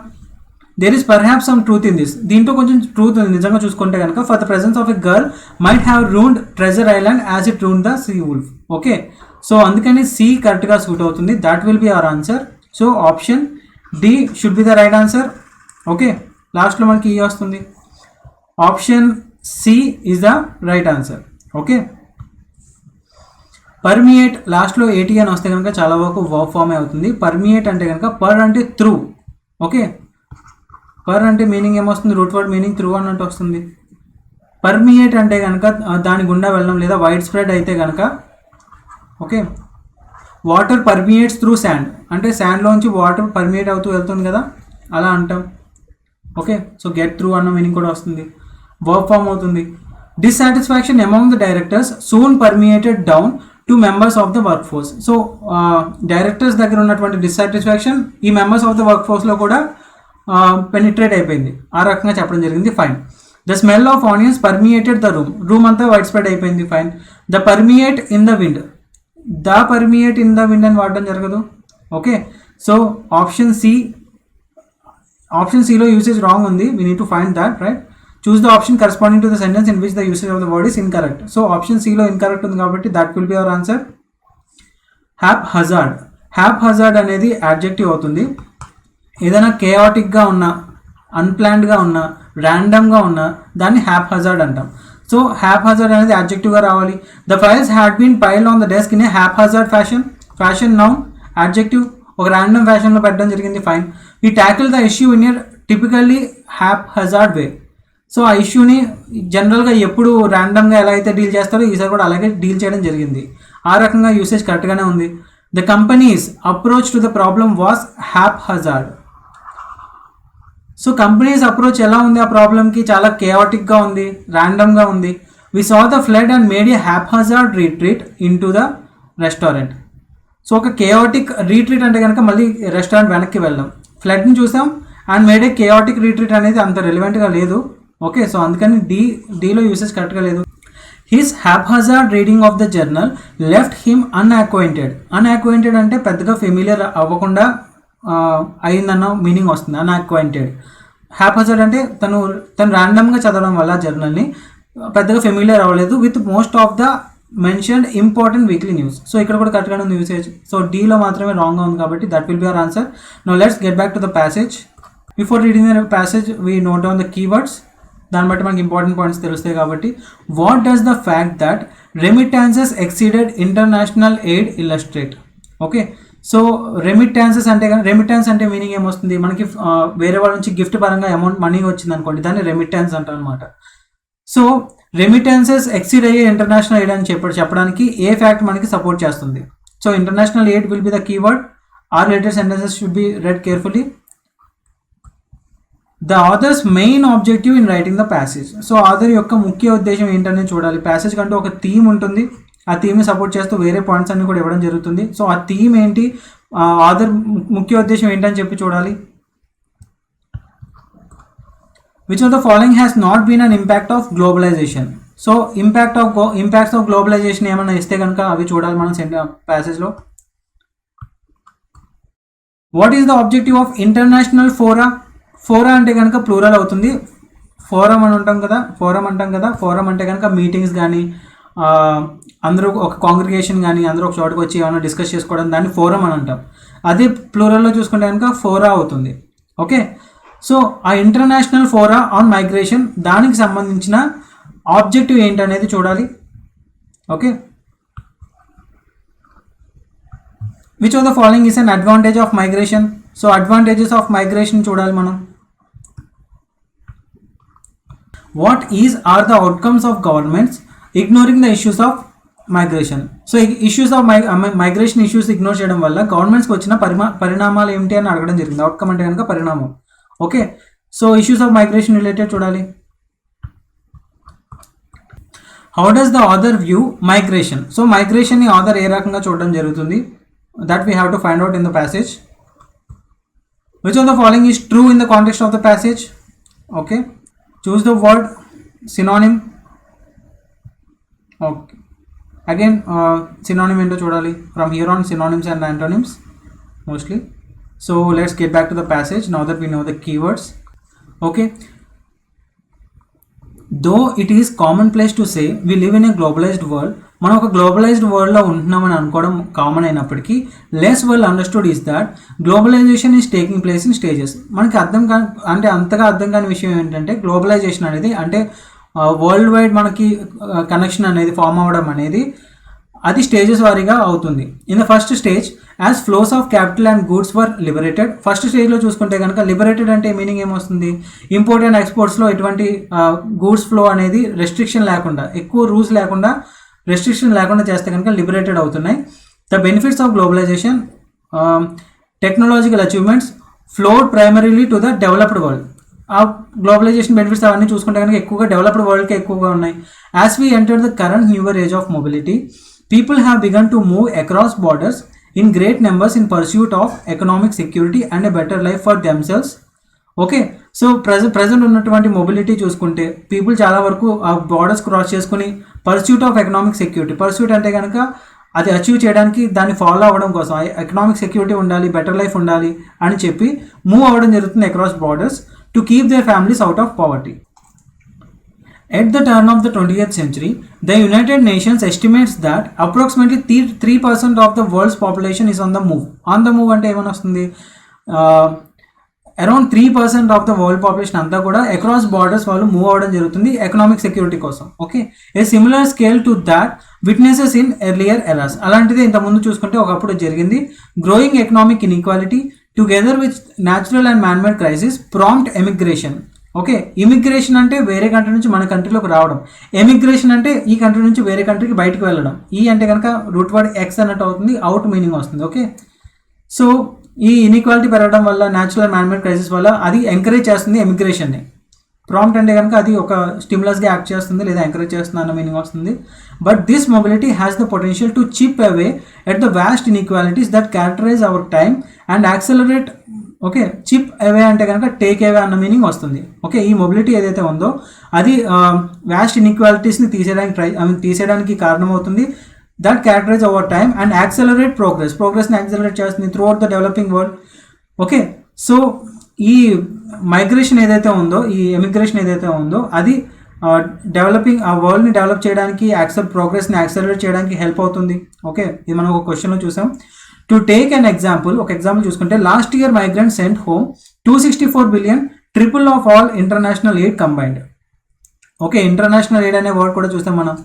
There is perhaps some truth in this. దీంట్లో కొంచెం ట్రూత్ ఉంది నిజంగా చూసుకుంటే కనుక. For the presence of a girl might have ruined Treasure Island as it ruined the Sea Wolf. Okay, so అందుకని సి కరెక్ట్గా సూట్ అవుతుంది. That will be our answer. So option D should be the right answer. Okay, లాస్ట్లో మనకి E వస్తుంది. Option C is the right answer. Okay, permeate లాస్ట్లో ఏటీ అని వస్తే కనుక చాలా వరకు వర్బ్ ఫామే అవుతుంది. పర్మియేట్ అంటే కనుక పర్ అంటే త్రూ. ఓకే, పర్ అంటే మీనింగ్ ఏమొస్తుంది, రూట్ వర్డ్ మీనింగ్ త్రూ అన్నట్టు వస్తుంది. పర్మియేట్ అంటే కనుక దాని గుండా వెళ్ళడం లేదా వైడ్ స్ప్రెడ్ అయితే కనుక. Okay, water permeates through sand అంటే శాండ్లోంచి వాటర్ పర్మియేట్ అవుతూ వెళ్తుంది కదా, అలా అంటాం. ఓకే, సో గెట్ త్రూ అన్న మీనింగ్ కూడా వస్తుంది, వర్బ్ ఫామ్ అవుతుంది. Dissatisfaction among the directors soon permeated down to members of the work force. So directors దగ్గర ఉన్నటువంటి డిస్సాటిస్ఫాక్షన్ ఈ మెంబర్స్ ఆఫ్ ద వర్క్ ఫోర్స్లో కూడా పెనిట్రేట్ అయిపోయింది, ఆ రకంగా చెప్పడం జరిగింది. Fine. The smell of onions permeated the room అంతా వైడ్ స్ప్రెడ్ అయిపోయింది. Fine. The permeate in the wind, the permeate in the wind అని వాడడం జరగదు. ఓకే, సో ఆప్షన్ సిలో యూసేజ్ రాంగ్ ఉంది. We need to find that, right. Choose the option corresponding to the sentence in which the usage of the word is incorrect. So option సిలో incorrect ఉంది కాబట్టి that will be our answer. Haphazard అనేది adjective అవుతుంది. ఏదైనా కేయాటిక్గా ఉన్న, అన్ప్లాన్డ్గా ఉన్న, ర్యాండమ్గా ఉన్న దాన్ని హ్యాప్ హజార్డ్ అంటాం. సో హ్యాప్ హజార్డ్ అనేది యాడ్జెక్టివ్గా రావాలి. The files had been piled on the desk in a haphazard fashion noun adjective, ఒక ర్యాండమ్ ఫ్యాషన్లో పెట్టడం జరిగింది. ఫైన్. ఈ tackle the issue in your typically haphazard way. So ఆ ఇష్యూని జనరల్గా ఎప్పుడు ర్యాండమ్గా ఎలా అయితే డీల్ చేస్తారో ఈసారి కూడా అలాగే డీల్ చేయడం జరిగింది. ఆ రకంగా యూసేజ్ కరెక్ట్గానే ఉంది. The companies approach to the problem was haphazard. So companies approach ఎలా ఉంది ఆ ప్రాబ్లమ్కి, చాలా కేయాటిక్గా ఉంది, ర్యాండమ్గా ఉంది. We saw the flood and made a haphazard retreat into the restaurant. So ఒక కేయాటిక్ రీట్రీట్ అంటే కనుక మళ్ళీ రెస్టారెంట్ వెనక్కి వెళ్ళాం. ఫ్లడ్ని చూసాం and made a chaotic retreat అనేది అంత రెలివెంట్గా లేదు. ఓకే, సో అందుకని డీలో యూసేజ్ కరెక్ట్గా లేదు. His haphazard reading of the journal left him unacquainted. Unacquainted అంటే పెద్దగా ఫెమిలియర్ అవ్వకుండా అయిందన్న మీనింగ్ వస్తుంది, అన్అక్వైంటెడ్. హ్యాప్హజార్డ్ అంటే తను ర్యాండమ్గా చదవడం వల్ల జర్నల్ని పెద్దగా ఫెమిలియర్ అవ్వలేదు with most of the mentioned important weekly news. So ఇక్కడ కూడా కరెక్ట్గానే ఉంది యూసేజ్. సో డీలో మాత్రమే రాంగ్గా ఉంది కాబట్టి that will be our answer. Now let's get back to the passage. Before reading the passage we note down the keywords. దాన్ని బట్టి మనకి ఇంపార్టెంట్ పాయింట్స్ తెలుస్తాయి కాబట్టి. What does the fact that remittances exceeded international aid illustrate? Okay, so remittances అంటే remittance అంటే meaning ఏమొస్తుంది, మనకి వేరే వాళ్ళ నుంచి గిఫ్ట్ పరంగా అమౌంట్ మనీ వచ్చింది అనుకోండి, దాన్ని రెమిటాన్స్ అంటారు అనమాట. సో రెమిటాన్సెస్ ఎక్సీడ్ అయ్యే ఇంటర్నేషనల్ ఎయిడ్ అని చెప్పడానికి ఏ ఫ్యాక్ట్ మనకి సపోర్ట్ చేస్తుంది? So international aid will be the keyword. Are related sentences should be read carefully. The author's main objective in writing the passage. So author యొక్క ముఖ్య ఉద్దేశం ఏంటనేది చూడాలి. ప్యాసేజ్ కంటూ ఒక థీమ్ ఉంటుంది, ఆ థీమ్ని సపోర్ట్ చేస్తూ వేరే పాయింట్స్ అన్ని కూడా ఇవ్వడం జరుగుతుంది. సో ఆ థీమ్ ఏంటి, ఆథర్ ముఖ్య ఉద్దేశం ఏంటని చెప్పి చూడాలి. Which of the following has not been an impact of globalisation? So impacts of globalisation ఏమన్నా ఇస్తే కనుక అవి చూడాలి మనం ప్యాసేజ్లో. What is the objective of international fora? Fora అంటే కనుక ప్లూరల్ అవుతుంది. ఫోరం అంటాం కదా. ఫోరం అంటే కనుక మీటింగ్స్ కానీ అందరూ ఒక కాంగ్రిగేషన్ కానీ అందరూ ఒక చోటుకు వచ్చి ఏమైనా డిస్కస్ చేసుకోవడం, దాన్ని ఫోరం అని అంటాం. అదే ప్లూరల్లో చూసుకుంటే కనుక ఫోరా అవుతుంది. ఓకే, సో ఆ ఇంటర్నేషనల్ ఫోరా ఆన్ మైగ్రేషన్ దానికి సంబంధించిన ఆబ్జెక్టివ్ ఏంటనేది చూడాలి. Okay, which of the following is an advantage of migration? So advantages of migration చూడాలి మనం. What are the outcomes of governments ignoring the issues of migration? So issues of migration issues ignore చేయడం వల్ల గవర్నమెంట్స్కి వచ్చిన పరిణామాలు ఏమిటి అని అడగడం జరిగింది. అవుట్కమ్ అంటే కనుక పరిణామం. Okay, so issues of migration related చూడాలి. How does the author view migration? So మైగ్రేషన్ని ఆథర్ ఏ రకంగా చూడడం జరుగుతుంది? That we have to find out in the passage. Which of the following is true in the context of the passage? Okay, choose the word synonym. Okay, again synonym into chodali. From here on synonyms and antonyms mostly. So let's get back to the passage now that we know the keywords. Okay, though it is commonplace to say we live in a globalized world, మనం ఒక globalised వరల్డ్లో ఉంటున్నామని అనుకోవడం common అయినప్పటికీ less well understood is that globalization is taking place in stages. మనకి అంతగా అర్థం కాని విషయం ఏంటంటే గ్లోబలైజేషన్ అనేది అంటే వరల్డ్ వైడ్ మనకి కనెక్షన్ అనేది ఫామ్ అవ్వడం అనేది అది స్టేజెస్ వారీగా అవుతుంది. In the first stage as flows of capital and goods were liberated. First స్టేజ్లో చూసుకుంటే కనుక లిబరేటెడ్ అంటే మీనింగ్ ఏమొస్తుంది, ఇంపోర్ట్ అండ్ ఎక్స్పోర్ట్స్లో ఎటువంటి గూడ్స్ ఫ్లో అనేది రెస్ట్రిక్షన్ లేకుండా, ఎక్కువ రూల్స్ లేకుండా, రెస్ట్రిక్షన్ లేకుండా చేస్తే కనుక లిబరేటెడ్ అవుతున్నాయి. The benefits of globalization, technological achievements flowed primarily to the developed world. ఆ గ్లోబలైజేషన్ బెనిఫిట్స్ అవన్నీ చూసుకుంటే కనుక ఎక్కువగా డెవలప్డ్ వరల్డ్కి ఎక్కువగా ఉన్నాయి. As we enter the current newer age of mobility, people have begun to move across borders in great numbers in pursuit of economic security and a better life for themselves. Okay, so present ఉన్నటువంటి mobility చూసుకుంటే people చాలా వరకు ఆ borders cross చేసుకుని pursuit of economic security, pursuit అంటే కనుక అది achieve చేయడానికి, దాన్ని ఫాలో అవ్వడం కోసం ఎకనామిక్ సెక్యూరిటీ ఉండాలి, బెటర్ లైఫ్ ఉండాలి అని చెప్పి మూవ్ అవ్వడం జరుగుతుంది across borders to keep their families out of poverty. At the turn of the 20th century, the United Nations estimates that approximately 3% of the world's population is on the move. On the move అంటే ఏమని వస్తుంది, around 3% of the world population అంతా కూడా across borders వాళ్ళు move అవ్వడం జరుగుతుంది economic security కోసం. Okay, A similar scale to that witnesses in earlier eras. అలాంటిదే ఇంతకుముందు చూసుకుంటే ఒకప్పుడు జరిగింది. Growing economic inequality together with natural and man-made crisis prompt emigration. Okay, immigration అంటే వేరే కంట్రీ నుంచి మన కంట్రీలోకి రావడం, ఎమిగ్రేషన్ అంటే ఈ కంట్రీ నుంచి వేరే కంట్రీకి బయటకు వెళ్ళడం. ఈ అంటే కనుక రూట్ వర్డ్ ఎక్స్ అన్నట్టు అవుతుంది, అవుట్ మీనింగ్ వస్తుంది. ఓకే, సో ఈ ఇన్ఈక్వాలిటీ పెరగడం వల్ల, న్యాచురల్ మ్యాన్మేడ్ క్రైసిస్ వల్ల అది ఎంకరేజ్ చేస్తుంది ఎమిగ్రేషన్ని. ప్రాంప్ట్ అంటే కనుక అది ఒక స్టిమ్యులస్గా యాక్ట్ చేస్తుంది లేదా ఎంకరేజ్ చేస్తుంది అన్న మీనింగ్ వస్తుంది. But this mobility has the potential to chip away at the vast inequalities that characterise our time and accelerate. Okay, chip away అంటే కనుక టేక్ అవే అన్న మీనింగ్ వస్తుంది. ఓకే, ఈ మొబిలిటీ ఏదైతే ఉందో అది వ్యాస్ట్ ఇన్ఈక్వాలిటీస్ని తీసేయడానికి కారణమవుతుంది. That characterise our time and accelerate ప్రోగ్రెస్ని యాక్సలరేట్ చేస్తుంది throughout the developing world. Okay, so ఈ మైగ్రేషన్ ఏదైతే ఉందో, ఈ ఎమిగ్రేషన్ ఏదైతే ఉందో అది డెవలపింగ్ ఆ వరల్డ్ని డెవలప్ చేయడానికి, ప్రోగ్రెస్ని యాక్సలరేట్ చేయడానికి హెల్ప్ అవుతుంది. ఓకే, ఇది మనం ఒక క్వశ్చన్లో చూసాం. టు టేక్ అన్ ఎగ్జాంపుల్, ఒక ఎగ్జాంపుల్ చూసుకుంటే last year migrant sent home 264 billion, triple of all international aid combined. Okay, international aid అనే వర్డ్ కూడా చూస్తాం మనం.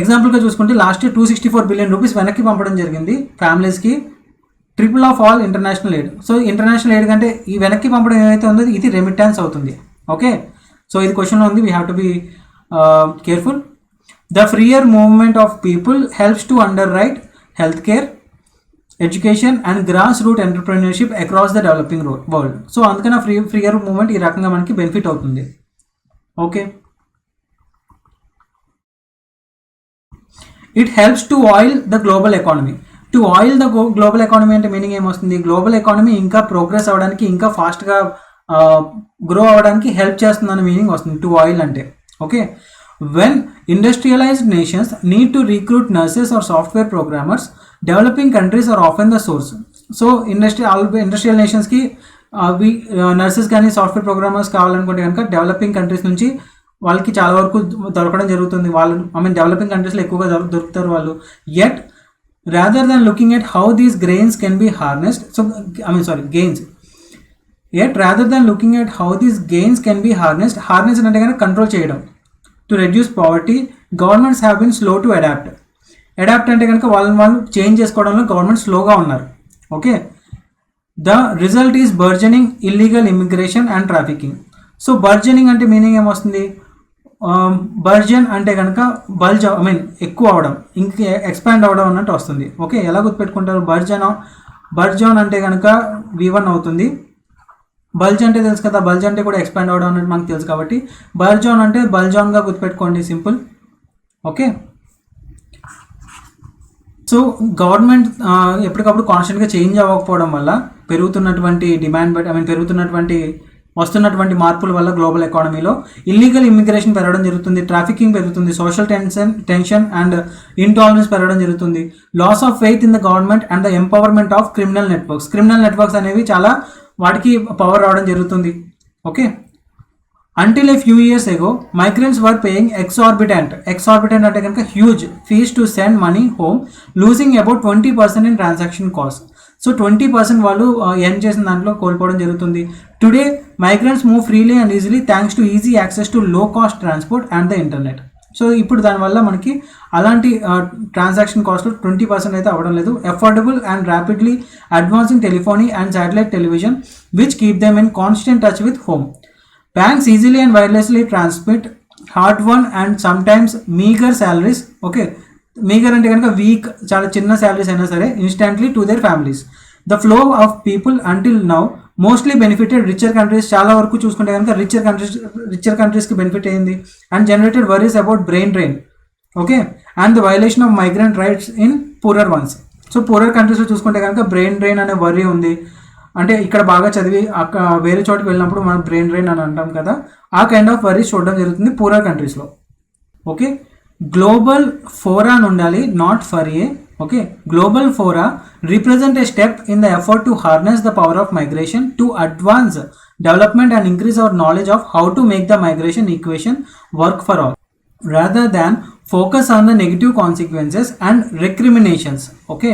ఎగ్జాంపుల్గా చూసుకుంటే లాస్ట్ ఇయర్ 264 బిలియన్ రూపీస్ వెనక్కి పంపడం జరిగింది ఫ్యామిలీస్కి, triple of all international aid. So international aid కంటే ఈ వెనక్కి పంపడం ఏదైతే ఉందో ఇది రెమిటాన్స్ అవుతుంది. ఓకే, సో ఇది క్వశ్చన్లో ఉంది, we have to be careful. The freer movement of people helps to underwrite health care, education and grass root entrepreneurship across the developing world. So అందుకని ఫ్రీయర్ మూవ్మెంట్ ఈ రకంగా మనకి బెనిఫిట్ అవుతుంది. Okay, it helps to oil the global economy. To oil the global economy అంటే meaning ఏమొస్తుంది, global economy ఇంకా progress అవ్వడానికి, ఇంకా ఫాస్ట్గా గ్రో అవ్వడానికి హెల్ప్ చేస్తుందని మీనింగ్ వస్తుంది టు ఆయిల్ అంటే. Okay, when industrialised nations need to recruit nurses or software programmers, developing countries are often the source. So industrial నేషన్స్కి నర్సెస్ కానీ సాఫ్ట్వేర్ ప్రోగ్రామర్స్ కావాలనుకుంటే కనుక డెవలపింగ్ కంట్రీస్ నుంచి వాళ్ళకి చాలా వరకు దొరకడం జరుగుతుంది. వాళ్ళు డెవలపింగ్ కంట్రీస్లో ఎక్కువగా దొరుకుతారు వాళ్ళు. Yet rather than looking at how these grains can be harnessed, gains. Yet rather than looking at how these gains can be harnessed అంటే కనుక కంట్రోల్ చేయడం, to reduce poverty, governments have been slow to adapt అంటే కనుక వాళ్ళు change చేసుకోవడంలో government స్లోగా ఉన్నారు. Okay, the result is burgeoning illegal immigration and trafficking. So burgeoning అంటే మీనింగ్ ఏమొస్తుంది, బర్జన్ అంటే కనుక ఎక్కువ అవడం, ఇంకా ఎక్స్పాండ్ అవ్వడం అన్నట్టు వస్తుంది. ఓకే, ఎలా గుర్తుపెట్టుకుంటారు, బర్జాన్ అంటే కనుక V1 అవుతుంది. బల్జ్ అంటే తెలుసు కదా, బల్జ్ అంటే కూడా ఎక్స్పాండ్ అవ్వడం అనేది మనకు తెలుసు కాబట్టి బల్జాన్ అంటే బల్జాన్గా గుర్తుపెట్టుకోండి, సింపుల్. ఓకే, సో గవర్నమెంట్ ఎప్పటికప్పుడు కాన్స్టెంట్గా చేంజ్ అవ్వకపోవడం వల్ల పెరుగుతున్నటువంటి డిమాండ్ వస్తున్నటువంటి మార్పుల వల్ల గ్లోబల్ ఎకానమీలో ఇల్లీగల్ ఇమిగ్రేషన్ పెరగడం జరుగుతుంది, ట్రాఫికింగ్ పెరుగుతుంది, సోషల్ టెన్షన్ అండ్ ఇంటాలరెన్స్ పెరగడం జరుగుతుంది, loss of faith in the government and the empowerment of criminal networks అనేవి చాలా వాటికి పవర్ రావడం జరుగుతుంది. Okay, until a few years ago migrants were paying exorbitant అంటే కనుక huge fees to send money home, losing about 20% in transaction cost. So 20% వాళ్ళు earn చేసిన దాంట్లో కోల్పోవడం జరుగుతుంది. Today migrants move freely and easily thanks to easy access to low cost transport and the internet. So ఇప్పుడు దానివల్ల మనకి అలాంటి transaction cost 20% అయితే అవ్వడం లేదు. Affordable and rapidly advancing telephony and satellite television which keep them in constant touch with home. Banks easily and wirelessly transmit hard one and sometimes meagre salaries, okay, meagre అంటే కనుక week, చాలా చిన్న salaries అయినా సరే, instantly to their families. The flow of people until now mostly benefited richer countries, చాలా వరకు చూసుకుంటే కనుక రిచర్ కంట్రీస్కి బెనిఫిట్ అయింది. And generated worries about brain drain, okay, and the violation of migrant rights in poorer once. So poorer కంట్రీస్లో చూసుకుంటే కనుక brain drain అనే వరీ ఉంది. అంటే ఇక్కడ బాగా చదివి అక్కడ వేరే చోటుకి వెళ్ళినప్పుడు మనం బ్రెయిన్ డ్రైన్ అని అంటాం కదా, ఆ కైండ్ ఆఫ్ వరీస్ చూడడం జరుగుతుంది పూరర్ కంట్రీస్లో. ఓకే, గ్లోబల్ ఫోరా అని ఉండాలి, not for a. Okay, global fora represent a step in the effort to harness the power of migration to advance development and increase our knowledge of how to make the migration equation work for all, rather than focus on the negative consequences and recriminations. Okay,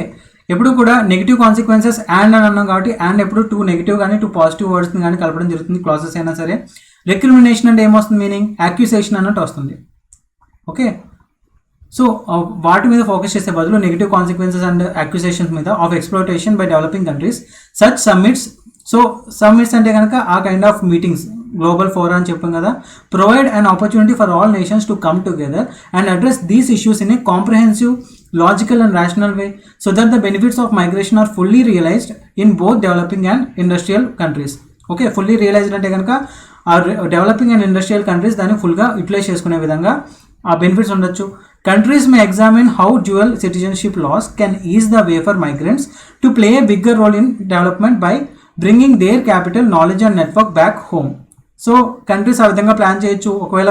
ఎప్పుడు కూడా negative consequences and అని అన్నాం కాబట్టి and ఎప్పుడు two negative కానీ two positive వర్డ్స్ని కానీ కలపడం జరుగుతుంది క్లాసెస్ అయినా సరే. రిక్రిమినేషన్ అంటే ఏమొస్తుంది, మీనింగ్ యాక్యూసేషన్ అన్నట్టు వస్తుంది. ఓకే, సో వాటి మీద ఫోకస్ చేసే బదులు నెగిటివ్ కాన్సిక్వెన్సెస్ అండ్ అక్యూజేషన్స్ మీద of exploitation by developing countries such summits. So summits అంటే కనుక ఆ kind of meetings, global fora అని చెప్పాం కదా, provide an opportunity for all nations to come together and address these issues in a comprehensive, logical and rational way so that the benefits of migration are fully realised in both developing and industrial countries. Okay, fully realised అంటే కనుక ఆ developing and industrial countries దాన్ని ఫుల్గా utilise చేసుకునే విధంగా ఆ benefits ఉండొచ్చు. Countries may examine how dual citizenship laws can ease the way for migrants to play a bigger role in development by bringing their capital, knowledge and network back home. So countries ఆ విధంగా plan చేయొచ్చు. ఒకవేళ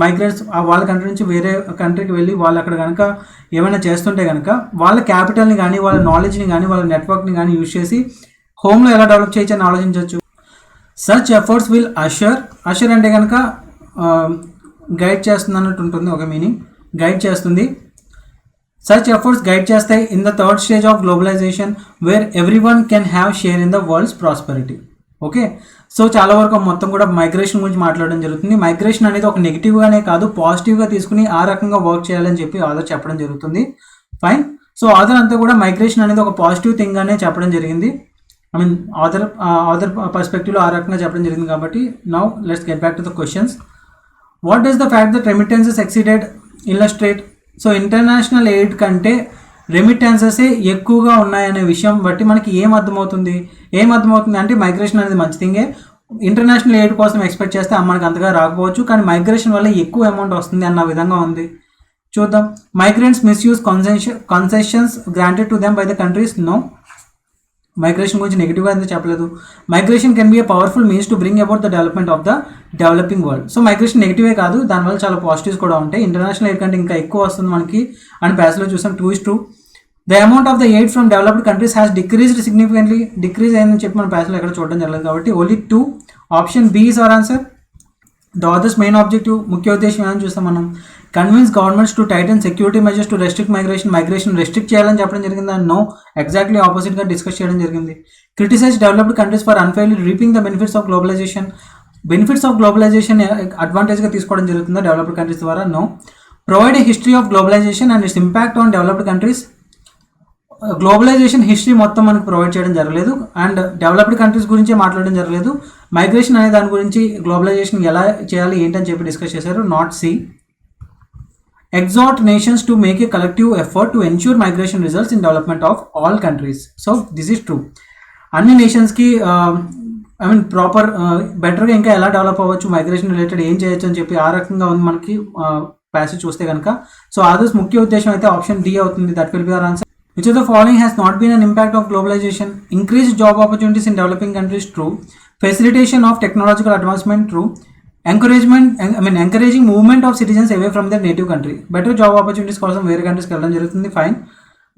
migrants వాళ్ళ country నుంచి వేరే కంట్రీకి వెళ్ళి వాళ్ళు అక్కడ కనుక ఏమైనా చేస్తుంటే కనుక వాళ్ళ క్యాపిటల్ని కానీ వాళ్ళ నాలెడ్జ్ని కానీ వాళ్ళ నెట్వర్క్ని కానీ యూజ్ చేసి హోమ్లో ఎలా డెవలప్ చేయొచ్చు అని ఆలోచించవచ్చు. సచ్ ఎఫర్ట్స్ విల్ అషర్ అంటే కనుక గైడ్ చేస్తుంది అన్నట్టు ఉంటుంది, ఒక మీనింగ్ గైడ్ చేస్తుంది. సచ్ ఎఫర్ట్స్ గైడ్ చేస్తాయి in the third stage of globalisation where everyone can have share in the world's prosperity. Okay, so చాలా వరకు మొత్తం కూడా మైగ్రేషన్ గురించి మాట్లాడడం జరుగుతుంది. మైగ్రేషన్ అనేది ఒక నెగిటివ్గానే కాదు పాజిటివ్గా తీసుకుని ఆ రకంగా వర్క్ చేయాలని చెప్పి ఆథర్ చెప్పడం జరుగుతుంది. ఫైన్, సో ఆథర్ అంతా కూడా మైగ్రేషన్ అనేది ఒక పాజిటివ్ థింగ్ అనే చెప్పడం జరిగింది. ఐ మీన్ ఆథర్ పర్స్పెక్టివ్లో ఆ రకంగా చెప్పడం జరిగింది. కాబట్టి now let's get back to the questions. What does the fact that remittances exceeded illustrate? So international aid కంటే రెమిటెన్సెసే ఎక్కువగా ఉన్నాయనే విషయం బట్టి మనకి ఏమర్థమవుతుంది అంటే మైగ్రేషన్ అనేది మంచి థింగే. ఇంటర్నేషనల్ ఎయిడ్ కోసం ఎక్స్పెక్ట్ చేస్తే మనకి అంతగా రాకపోవచ్చు, కానీ మైగ్రేషన్ వల్ల ఎక్కువ అమౌంట్ వస్తుంది అన్న విధంగా ఉంది. చూద్దాం. Migrants misuse concessions granted to them by the countries. No, migration గురించి నెగిటివ్గా అయితే చెప్పలేదు. Migration can be a powerful means to bring about the development of the developing world. So migration నెగిటివే కాదు, దానివల్ల చాలా పాజిటివ్స్ కూడా ఉంటాయి. ఇంటర్నేషనల్ ఎయిడ్ కంటే ఇంకా ఎక్కువ వస్తుంది మనకి అని ప్యాస్లో చూసాం. 2:2. The amount of the aid from developed countries has decreased significantly. Decrease అయిందని చెప్పి మన ప్యాస్లో ఎక్కడ చూడడం జరగలేదు కాబట్టి only 2. Option B is our answer. The author's main objective, ముఖ్య ఉద్దేశం ఏమని చూస్తాం మనం, convince governments to tighten security measures to restrict migration restrict చేయాలని చెప్పడం జరిగిందా? నో, ఎగ్జాక్ట్లీ ఆపోజిట్గా డిస్కస్ చేయడం జరిగింది. Criticise developed countries for unfairly reaping the benefits of globalisation. Benefits of globalisation అడ్వాంటేజ్గా తీసుకోవడం జరుగుతుందా డెవలప్డ్ కంట్రీస్ ద్వారా? No. Provide a history of globalisation and its impact on developed countries. Globalisation history మొత్తం మనకు provide చేయడం జరగలేదు అండ్ డెవలప్డ్ కంట్రీస్ గురించే మాట్లాడడం జరగలేదు. మైగ్రేషన్ అనే దాని గురించి గ్లోబలైజేషన్ ఎలా చేయాలి ఏంటని చెప్పి డిస్కస్ చేశారు. Not C. Exhort nations to make a collective effort to ensure migration results in development of all countries. So this is true. అన్ని నేషన్స్కి ఐ మీన్ ప్రాపర్ బెటర్గా ఇంకా ఎలా డెవలప్ అవ్వచ్చు, మైగ్రేషన్ రిలేటెడ్ ఏం చేయొచ్చు అని చెప్పి ఆ రకంగా ఉంది మనకి ప్యాసేజ్ చూస్తే కనుక. సో అదర్స్ ముఖ్య ఉద్దేశం అయితే ఆప్షన్ డి అవుతుంది. That will be our answer. Which of the following has not been an impact of globalization? Increased job opportunities in developing countries, true. Facilitation of technological advancement, true. Encouraging movement of citizens away from their native country. Better job opportunities కోసం వేరే కంట్రీస్కి వెళ్ళడం జరుగుతుంది. Fine.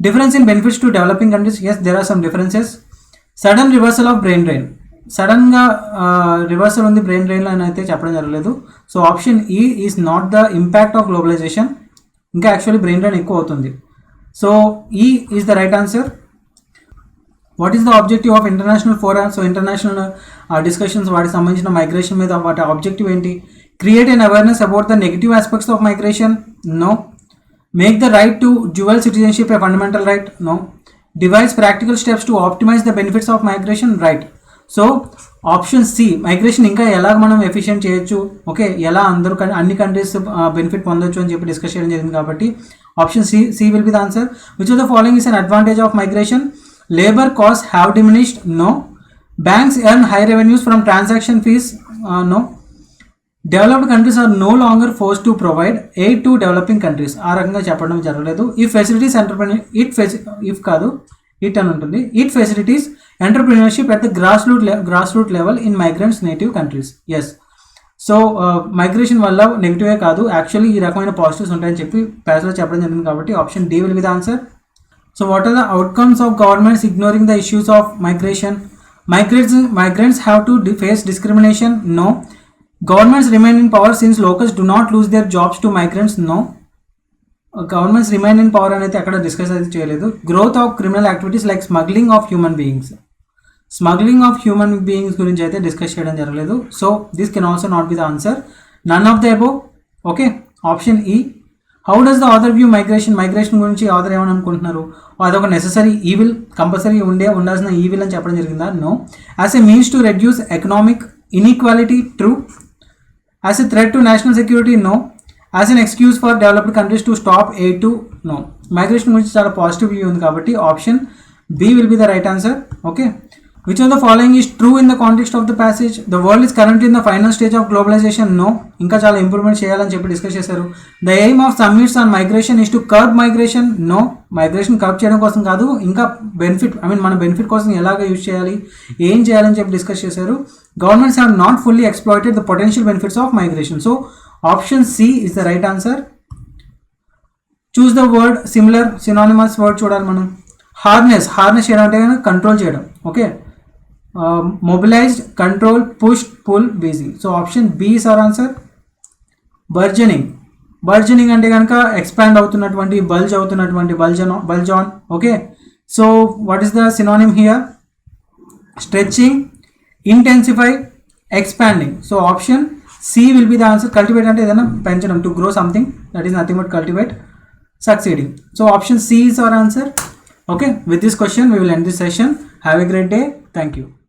Difference in benefits to developing countries, yes, there are some differences. Sudden reversal of brain drain. సడన్గా reversal ఉంది brain డ్రైన్లో అని అయితే చెప్పడం జరగలేదు. So option E is not the impact of globalisation. ఇంకా యాక్చువల్లీ బ్రెయిన్ డ్రైన్ ఎక్కువ అవుతుంది. So E is the right answer. What is the objective of international forum? So international discussions వాటికి సంబంధించిన మైగ్రేషన్ మీద వాటి ఆబ్జెక్టివ్ ఏంటి? Create an awareness about the negative aspects of migration? No. Make the right to dual citizenship a fundamental right? No. Devise practical steps to optimize the benefits of migration? Right. So option C, migration ఇంకా ఎలా మనం efficient చేయొచ్చు, okay, ఎలా అందరూ అన్ని countries benefit పొందొచ్చు అని చెప్పి డిస్కస్ చేయడం జరిగింది. కాబట్టి option C will be the answer. Which of the following is an advantage of migration? Labour cost have diminished? No. Banks earn high revenues from transaction fees? No. Developed countries are no longer force to provide aid to developing countries? ఆ రకంగా చెప్పడం జరగలేదు. ఈ facilitates it అని ఉంటుంది. It facilitates entrepreneurship at the grass root level in migrants నేటివ్ countries? Yes. So migration వల్ల నెగిటివే కాదు, యాక్చువల్లీ ఈ రకమైన పాజిటివ్స్ ఉంటాయని చెప్పి ప్యాస్లో చెప్పడం జరిగింది. కాబట్టి option D will be the answer. So what are the outcomes of governments ignoring the issues of migration? Migrants have to face discrimination? No. Governments remain in power since locals do not lose their jobs to migrants? No. Governments remain in power అనేది అక్కడ discuss అయితే చేయలేదు. Growth of criminal activities like smuggling of human beings గురించి అయితే discuss చేయడం జరగలేదు. So this can also not be the answer. None of the above. Okay, option E. How does the author view migration గురించి author ఏమని అనుకుంటున్నారు? అదొక necessary evil, compulsory ఉండాల్సిన evil అని చెప్పడం జరిగిందా? No. As a means to reduce economic inequality? True. As a threat to national security? No. As an excuse for developed countries to stop aid to? No. Migration గురించి చాలా positive view ఉంది కాబట్టి option B will be the right answer. Okay. Which of the following is true in the context of the passage? The world is currently in the final stage of globalization? No. ఇంకా చాలా improvement చేయాలని చెప్పి discuss చేశారు. The aim of summits on migration is to curb migration? No. Migration curb చేయడం కోసం కాదు, ఇంకా మన బెనిఫిట్ కోసం ఎలాగ యూజ్ చేయాలి, ఏం చేయాలని చెప్పి డిస్కస్ చేశారు. Governments have not fully exploited the potential benefits of migration. So option C is the right answer. Choose the word similar synonymous word చూడాలి మనం. హార్నెస్ చేయడం అంటే కంట్రోల్ చేయడం. Okay. Mobilised, control, push, pull, busy. So option B is our answer. Burgeoning అంటే కనుక expand అవుతున్నటువంటి, bulge on. Okay. So what is the synonym here? Stretching, intensify, expanding. So option C will be the answer. Cultivate అంటే ఏదైనా పెంచడం, to grow something, that is nothing but cultivate. Succeeding. So option C is our answer. Okay, with this question we will end this session. Have a great day. Thank you.